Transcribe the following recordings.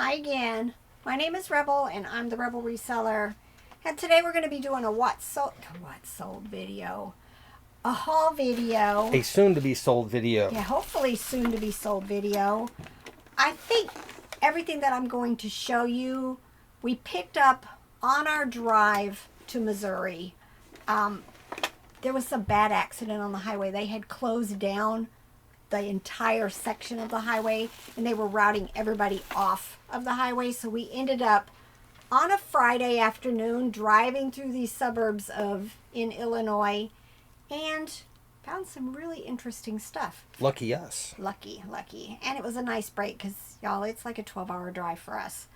Hi again. My name is Rebel and I'm the Rebel Reseller. And today we're going to be doing a what sold video. A haul video. A soon to be sold video. Yeah, hopefully soon to be sold video. I think everything that I'm going to show you, we picked up on our drive to Missouri. There was some bad accident on the highway. They had closed down the entire section of the highway and they were routing everybody off of the highway. So we ended up on a Friday afternoon driving through these suburbs in Illinois and found some really interesting stuff. Lucky us. Lucky. And it was a nice break because, y'all, it's like a 12-hour drive for us.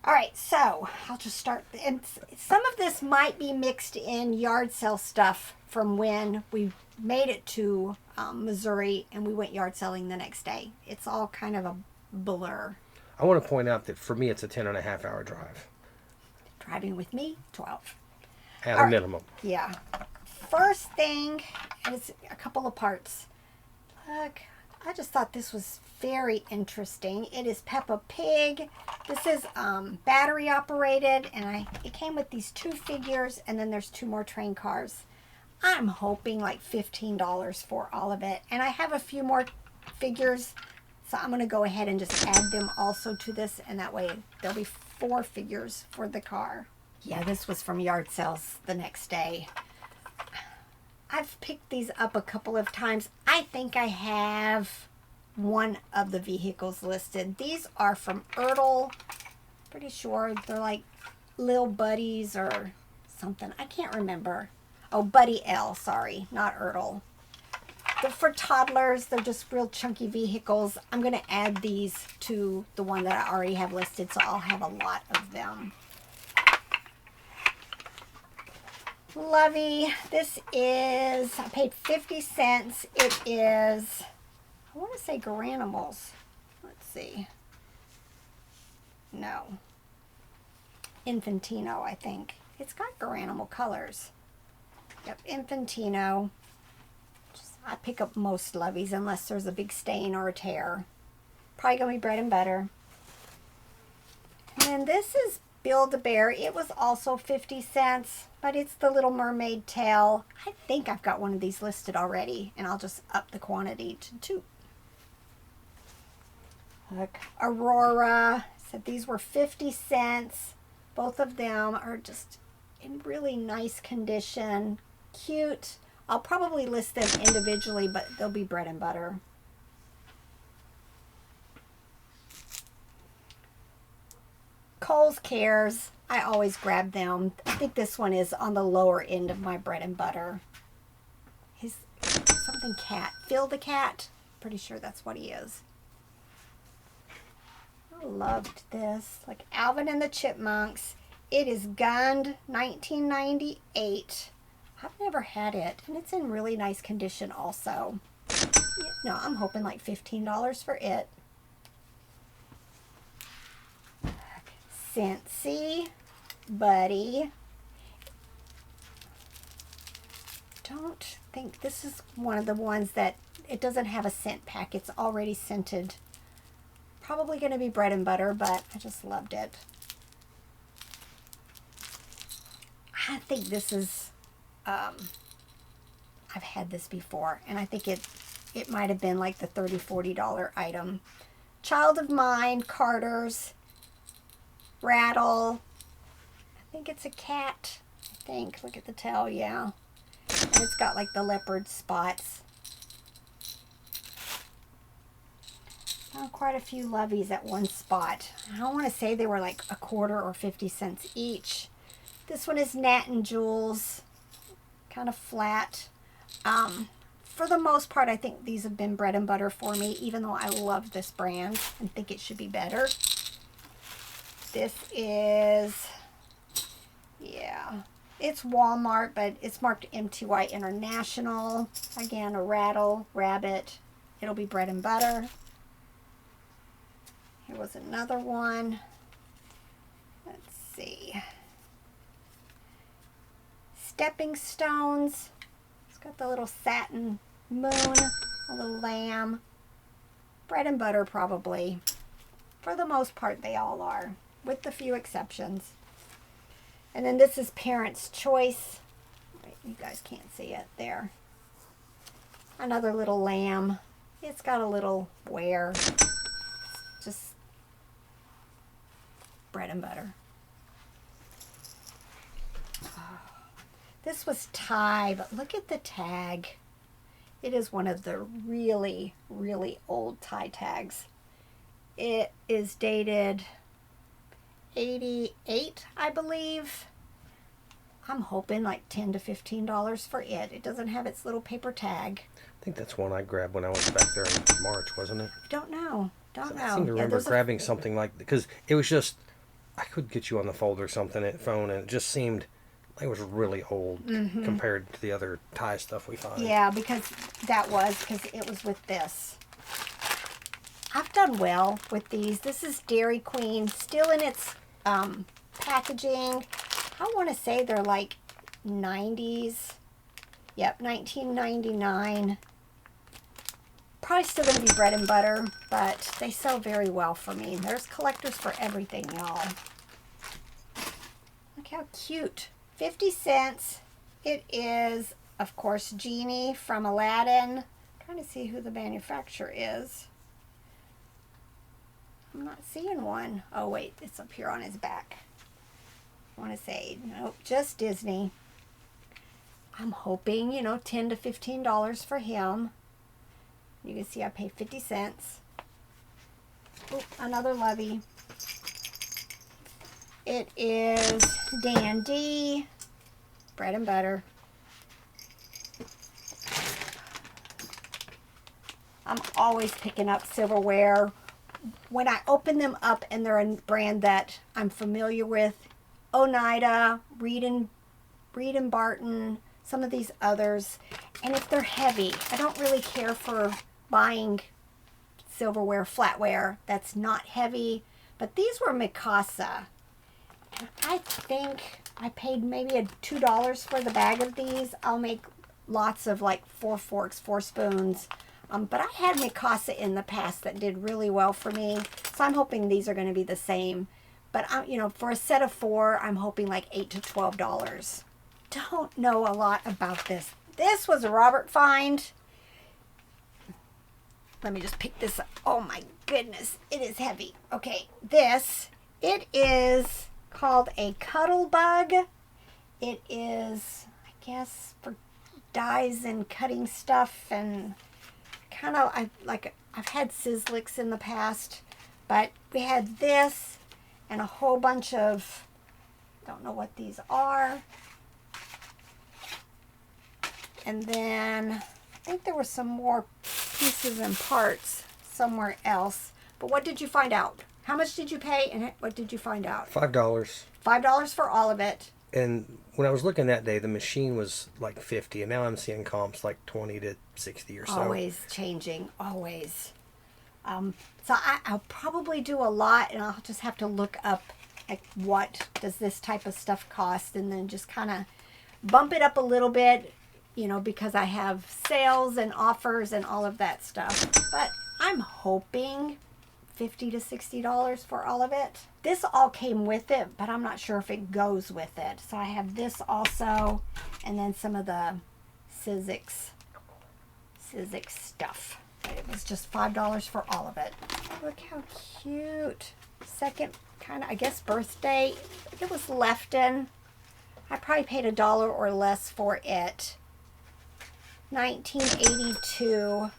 All right, so I'll just start. And some of this might be mixed in yard sale stuff from when we made it to Missouri and we went yard selling the next day. It's all kind of a blur. I want to point out that for me, it's a 10.5-hour drive. Driving with me, 12. At a minimum. Yeah. First thing is a couple of parts. Look, I just thought this was very interesting. It is Peppa Pig. This is battery operated, and it came with these 2 figures, and then there's 2 more train cars. I'm hoping like $15 for all of it, and I have a few more figures, so I'm going to go ahead and just add them also to this, and that way there'll be 4 figures for the car. Yeah, this was from yard sales the next day. I've picked these up a couple of times. I think I have one of the vehicles listed. These are from Ertl. Pretty sure they're like Lil Buddies or something. I can't remember. Oh, Buddy L, sorry, not Ertl. They're for toddlers. They're just real chunky vehicles. I'm going to add these to the one that I already have listed, so I'll have a lot of them. Lovey, this is, I paid 50 cents. It is, I want to say Garanimals. Let's see. No. Infantino, I think. It's got Garanimal colors. Yep, Infantino. I pick up most Loveys unless there's a big stain or a tear. Probably going to be bread and butter. And then this is Build-A-Bear. It was also 50 cents, but it's the Little Mermaid tail. I think I've got one of these listed already, and I'll just up the quantity to 2. Look, Aurora. Said these were 50 cents. Both of them are just in really nice condition. Cute. I'll probably list them individually, but they'll be bread and butter. Kohl's Cares. I always grab them. I think this one is on the lower end of my bread and butter. He's something cat. Phil the cat. Pretty sure that's what he is. I loved this. Like Alvin and the Chipmunks. It is Gund 1998. I've never had it, and it's in really nice condition also. No, I'm hoping like $15 for it. Scentsy, Buddy. Don't think this is one of the ones that it doesn't have a scent pack. It's already scented. Probably going to be bread and butter, but I just loved it. I think this is, I've had this before, and I think it might have been like the $30, $40 item. Child of Mine, Carter's, Rattle. I think it's a cat. I think. Look at the tail, yeah. And it's got like the leopard spots. Found quite a few Loveys at one spot. I don't want to say they were like a quarter or 50 cents each. This one is Nat and Jules. Kind of flat. For the most part, I think these have been bread and butter for me, even though I love this brand and think it should be better. This is, yeah, it's Walmart, but it's marked MTY International. Again, a Rattle, Rabbit. It'll be bread and butter. Here was another one. Let's see. Stepping Stones. It's got the little satin moon, a little lamb. Bread and butter probably. For the most part, they all are, with the few exceptions. And then this is Parents' Choice. You guys can't see it there. Another little lamb. It's got a little wear. It's just bread and butter. This was tie, but look at the tag. It is one of the really, really old tie tags. It is dated 88, I believe. I'm hoping like $10 to $15 for it. It doesn't have its little paper tag. I think that's one I grabbed when I was back there in March, wasn't it? I don't know. I seem to remember grabbing something like, because it was just, I could get you on the folder or something at phone, and it just seemed like it was really old compared to the other tie stuff we find. Yeah, because it was with this. I've done well with these. This is Dairy Queen, still in its packaging. I want to say they're like 90s. Yep, 1999. Probably still going to be bread and butter, but they sell very well for me. There's collectors for everything, y'all. Look how cute. 50 cents. It is, of course, Genie from Aladdin. I'm trying to see who the manufacturer is. I'm not seeing one. Oh, wait, it's up here on his back. I want to say, nope, just Disney. I'm hoping, $10 to $15 for him. You can see I paid 50 cents. Oh, another Lovey. It is Dandy. Bread and butter. I'm always picking up silverware. When I open them up and they're a brand that I'm familiar with, Oneida, Reed and Barton, some of these others, and if they're heavy, I don't really care for buying silverware, flatware that's not heavy, but these were Mikasa. And I think I paid maybe $2 for the bag of these. I'll make lots of like 4 forks, 4 spoons. But I had Mikasa in the past that did really well for me. So I'm hoping these are going to be the same. But, for a set of 4, I'm hoping like $8 to $12. Don't know a lot about this. This was a Robert find. Let me just pick this up. Oh my goodness, it is heavy. Okay, it is called a Cuddle Bug. It is, I guess, for dies and cutting stuff, and kind of, I've had Sizzlix in the past, but we had this and a whole bunch of, don't know what these are. And then I think there were some more pieces and parts somewhere else. But what did you find out? How much did you pay, and what did you find out? $5. $5 for all of it. And when I was looking that day, the machine was like 50, and now I'm seeing comps like 20 to 60 or so. Always changing, always. So I'll probably do a lot, and I'll just have to look up like what does this type of stuff cost, and then just kind of bump it up a little bit, because I have sales and offers and all of that stuff. But I'm hoping $50 to $60 for all of it. This all came with it, but I'm not sure if it goes with it. So I have this also, and then some of the Sizzix stuff. But it was just $5 for all of it. Look how cute. Second kind of, I guess, birthday. It was Lefton. I probably paid $1 or less for it. 1982.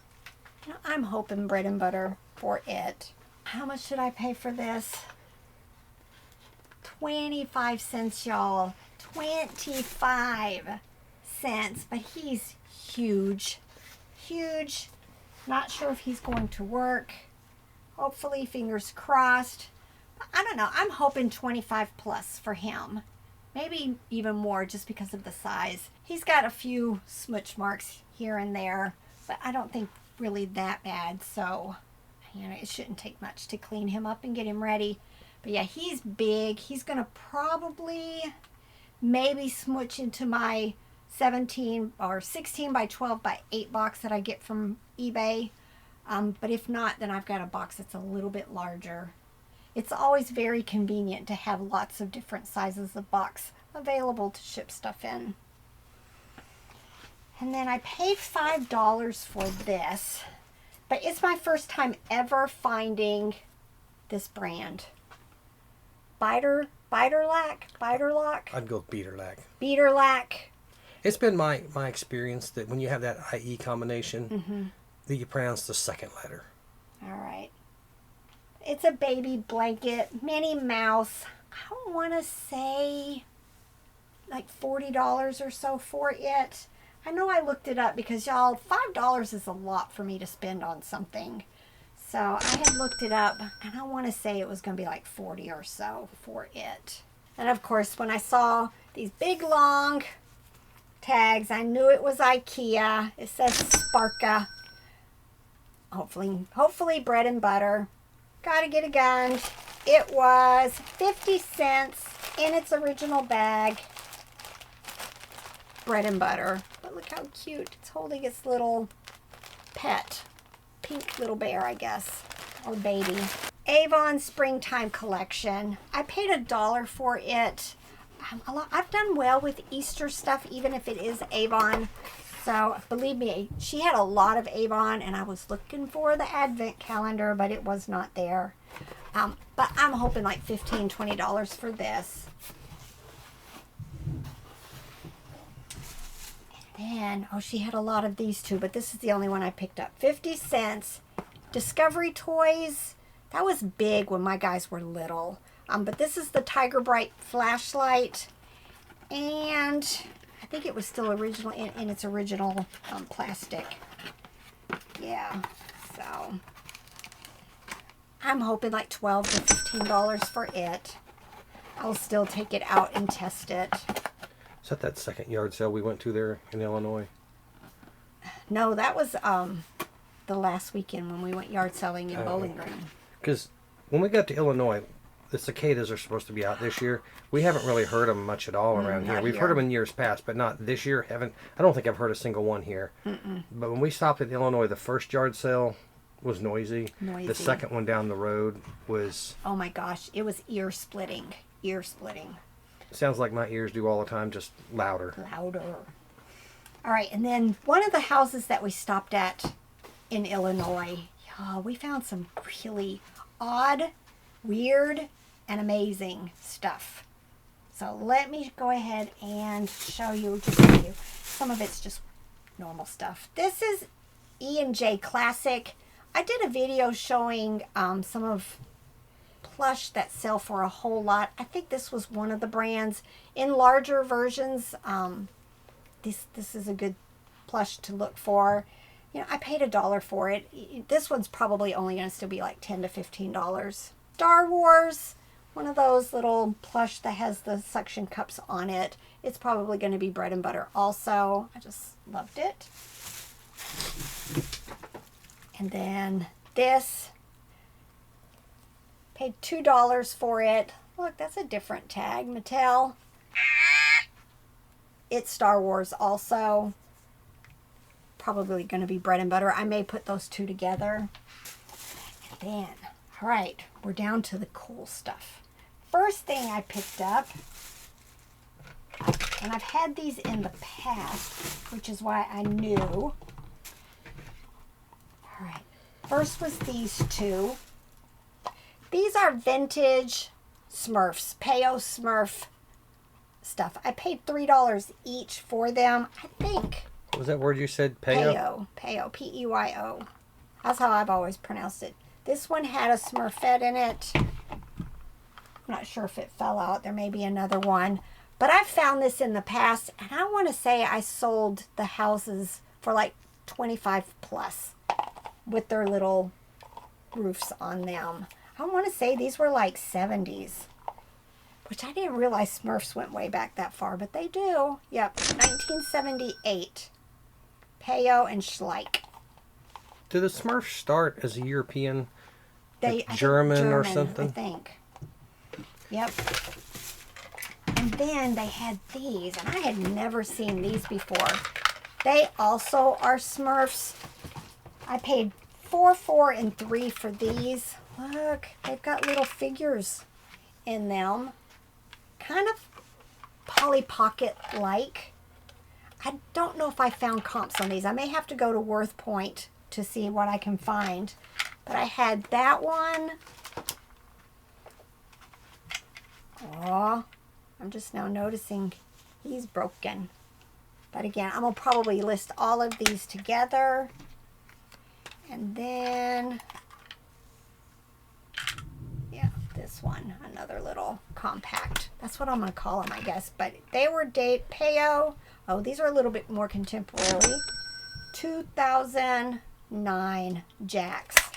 I'm hoping bread and butter for it. How much did I pay for this? 25 cents, y'all. 25 cents. But he's huge. Huge. Not sure if he's going to work. Hopefully, fingers crossed. I don't know. I'm hoping 25 plus for him. Maybe even more just because of the size. He's got a few smudge marks here and there, but I don't think really that bad. So, it shouldn't take much to clean him up and get him ready. But yeah, he's big. He's going to probably maybe smooch into my 17 or 16 by 12 by 8 box that I get from eBay. But if not, then I've got a box that's a little bit larger. It's always very convenient to have lots of different sizes of box available to ship stuff in. And then I paid $5 for this, but it's my first time ever finding this brand. Biterlac? I'd go with Beaterlac. Beaterlac. It's been my experience that when you have that IE combination, that you pronounce the second letter. All right. It's a baby blanket, Minnie Mouse. I want to say like $40 or so for it. I know I looked it up because, y'all, $5 is a lot for me to spend on something. So I had looked it up, and I want to say it was going to be like $40 or so for it. And of course, when I saw these big long tags, I knew it was IKEA. It says Sparka. Hopefully bread and butter. Gotta get a gun. It was 50 cents in its original bag. Bread and butter. But look how cute. It's holding its little pet. Pink little bear, I guess. Or baby. Avon Springtime Collection. I paid $1 for it. I've done well with Easter stuff, even if it is Avon. So, believe me, she had a lot of Avon, and I was looking for the Advent calendar, but it was not there. But I'm hoping like $15, $20 for this. And then, oh, she had a lot of these too, but this is the only one I picked up. 50 cents. Discovery Toys. That was big when my guys were little. But this is the Tiger Bright flashlight. And I think it was still original in its original plastic. Yeah, so I'm hoping like $12 to $15 for it. I'll still take it out and test it. Is that second yard sale we went to there in Illinois? No, that was the last weekend when we went yard selling in Bowling Green. Because when we got to Illinois, the cicadas are supposed to be out this year. We haven't really heard them much at all around here. We've heard them in years past, but not this year. I don't think I've heard a single one here. But when we stopped at Illinois, the first yard sale was noisy. The second one down the road was... Oh my gosh, it was ear-splitting. Ear-splitting. Sounds like my ears do all the time, just louder. Louder. All right, and then one of the houses that we stopped at in Illinois, we found some really odd, weird, and amazing stuff. So let me go ahead and show you some of it's just normal stuff. This is E&J Classic. I did a video showing some of plush that sell for a whole lot. I think this was one of the brands. In larger versions, this is a good plush to look for. You know, I paid $1 for it. This one's probably only going to still be like $10 to $15. Star Wars, one of those little plush that has the suction cups on it. It's probably going to be bread and butter also. I just loved it. And then this, paid $2 for it. Look, that's a different tag. Mattel. It's Star Wars also. Probably going to be bread and butter. I may put those two together. And then, all right, we're down to the cool stuff. First thing I picked up, and I've had these in the past, which is why I knew. All right, first was these two. These are vintage Smurfs, Payo Smurf stuff. I paid $3 each for them, I think. What was that word you said? Payo? Payo, P-E-Y-O. That's how I've always pronounced it. This one had a Smurfette in it. I'm not sure if it fell out. There may be another one. But I've found this in the past, and I want to say I sold the houses for like 25 plus with their little roofs on them. I want to say these were like 70s, which I didn't realize Smurfs went way back that far, but they do. Yep, 1978. Payo and Schleich. Did the Smurfs start as a European, German German or something? I think. Yep. And then they had these, and I had never seen these before. They also are Smurfs. I paid $4, $4, and $3 for these. Look, they've got little figures in them. Kind of Polly Pocket-like. I don't know if I found comps on these. I may have to go to WorthPoint to see what I can find. But I had that one. Oh, I'm just now noticing he's broken. But again, I'm going to probably list all of these together. And then, yeah, this one, another little compact. That's what I'm going to call them, I guess. But they were Payo. Oh, these are a little bit more contemporary. 2009 Jacks.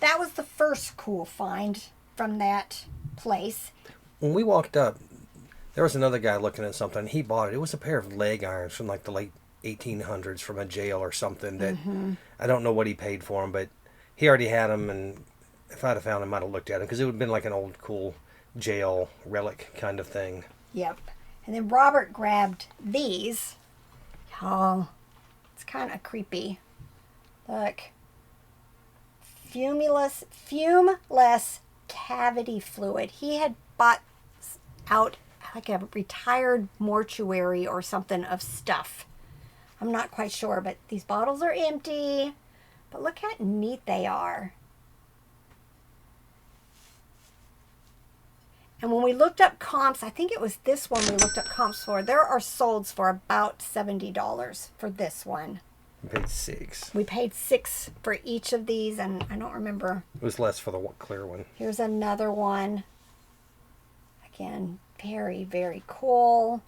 That was the first cool find from that place. When we walked up, there was another guy looking at something. He bought it. It was a pair of leg irons from like the late 1800s from a jail or something that I don't know what he paid for them, but he already had them, and if I'd have found them, I'd have looked at them because it would have been like an old cool jail relic kind of thing. Yep. And then Robert grabbed these. Oh, it's kind of creepy. Look. Fumeless cavity fluid. He had bought out like a retired mortuary or something of stuff. I'm not quite sure, but these bottles are empty. But look how neat they are. And when we looked up comps, I think it was this one we looked up comps for. There are solds for about $70 for this one. We paid $6. We paid $6 for each of these, and I don't remember. It was less for the clear one. Here's another one. Again, very, very cool.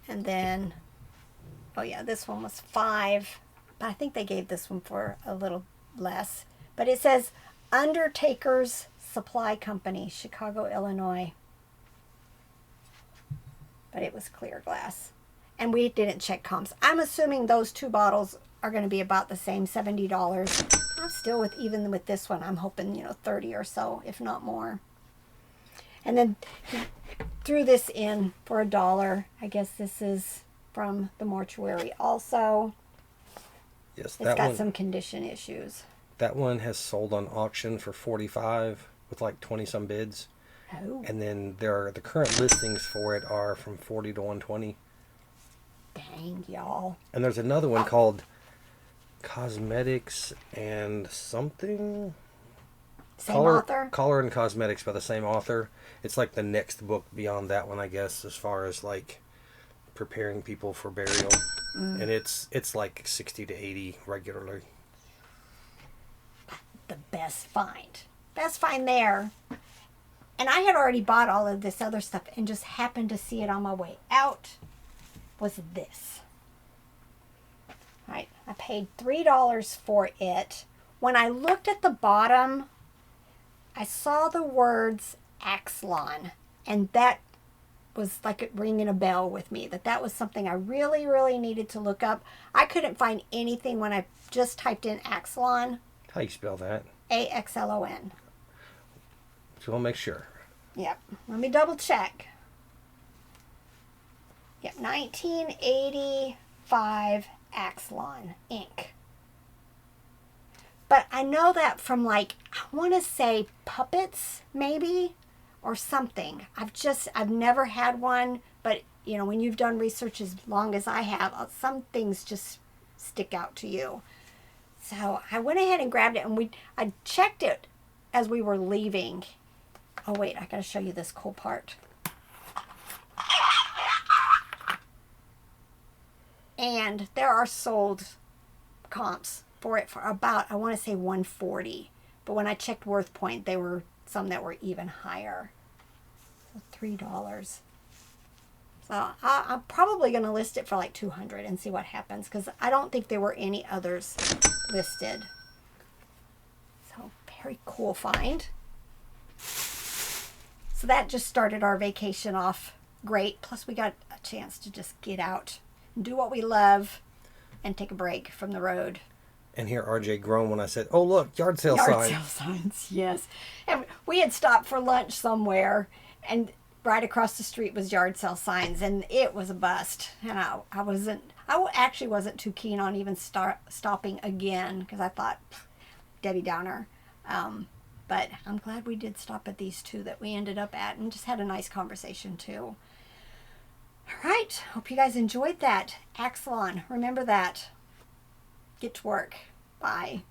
And then, oh yeah, this one was $5. But I think they gave this one for a little less. But it says Undertaker's Supply Company, Chicago, Illinois. But it was clear glass. And we didn't check comps. I'm assuming those two bottles are going to be about the same, $70. I'm still even with this one, I'm hoping, 30 or so, if not more. And then he threw this in for $1. I guess this is from the mortuary also. Yes, it's got some condition issues. That one has sold on auction for $45 with like 20 some bids. Oh. And then the current listings for it are from $40 to $120. Dang, y'all. And there's another one called Cosmetics and something. Same author? Color and Cosmetics by the same author. It's like the next book beyond that one, I guess, as far as like preparing people for burial. And it's like 60 to 80 regularly. The best find. Best find there. And I had already bought all of this other stuff and just happened to see it on my way out. Was this. Right, I paid $3 for it. When I looked at the bottom, I saw the words Axlon, and that was like it ringing a bell with me, that was something I really, really needed to look up. I couldn't find anything when I just typed in Axlon. How you spell that? Axlon. So we'll make sure. Yep, let me double check. Yep, 1985 Axlon ink. But I know that from I want to say Puppets, maybe, or something. I've never had one, but, when you've done research as long as I have, some things just stick out to you. So I went ahead and grabbed it, and I checked it as we were leaving. Oh, wait, I got to show you this cool part. And there are sold comps for it for about, I want to say $140. But when I checked WorthPoint, they were some that were even higher. So $3. So I'm probably going to list it for like $200 and see what happens, because I don't think there were any others listed. So very cool find. So that just started our vacation off great. Plus we got a chance to just get out, do what we love, and take a break from the road. And here RJ groaned when I said, "Oh look, yard sale signs." Yard sale signs, yes. And we had stopped for lunch somewhere, and right across the street was yard sale signs, and it was a bust. And I actually wasn't too keen on even stopping again, because I thought Debbie Downer. But I'm glad we did stop at these two that we ended up at and just had a nice conversation too. All right. Hope you guys enjoyed that. Axelon. Remember that. Get to work. Bye.